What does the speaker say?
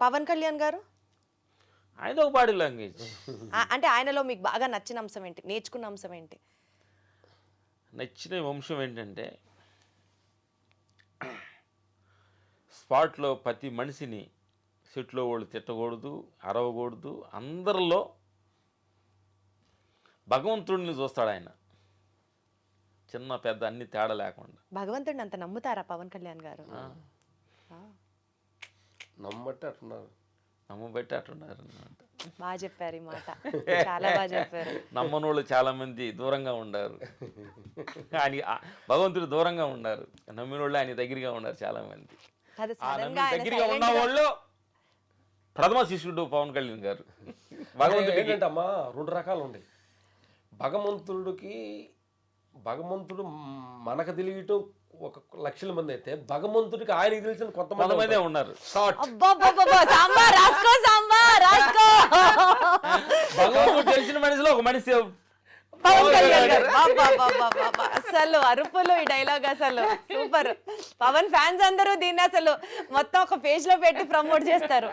పవన్ కళ్యాణ్ గారు ఆయన ఒక బాడీ లాంగ్వేజ్. అంటే ఆయనలో మీకు బాగా నచ్చిన అంశం ఏంటి, నేర్చుకున్న అంశం ఏంటి? నచ్చిన వంశం ఏంటంటే స్పాట్లో ప్రతి మనిషిని సెట్లో వాళ్ళు తిట్టకూడదు, అరవకూడదు, అందరిలో భగవంతుడిని చూస్తాడు ఆయన, చిన్న పెద్ద అన్ని తేడా లేకుండా. భగవంతుడిని అంత నమ్ముతారా పవన్ కళ్యాణ్ గారు? నమ్మట్టే అట్టున్నారు, నమ్మబట్టి అట్టున్నారు అన్నమాట. బాగా చెప్పారు ఈ మాట, చాలా బాగా చెప్పారు. నమ్మని వాళ్ళు చాలా మంది దూరంగా ఉండారు, ఆయన భగవంతుడు దూరంగా ఉన్నారు, నమ్మిన వాళ్ళు ఆయన దగ్గరగా ఉన్నారు చాలా మంది. అది ఆ సడన్ నమ్మిన గా ఆయన దగ్గరగా ఉన్న silent గా- వాళ్ళు ప్రథమ శిష్యుడు పవన్ కళ్యాణ్ గారు. భగవంతుడికి ఏంటంటే అమ్మా 2 రకాలు ఉన్నాయి. భగవంతుడు మనకు తెలియటం ఒక లక్షల మంది అయితే, భగవంతుడికి ఆయనకి తెలిసిన కొంతమంది కొంతమందే ఉన్నారు. అబ్బబ్బబ్బబ్బ, సాంబార్ రాసుకో, సాంబార్ రాసుకో. భగవంతుడు తెలిసిన మనిషిలో ఒక మనిషి పవన్ కళ్యాణ్ గారు. అబ్బబ్బబ్బబ్బబ్బ, అసలు అరుపులు ఈ డైలాగ్ అసలు సూపర్. పవన్ ఫ్యాన్స్ అందరూ దీన్ని అసలు మొత్తం ఒక పేజ్ లో పెట్టి ప్రమోట్ చేస్తారు.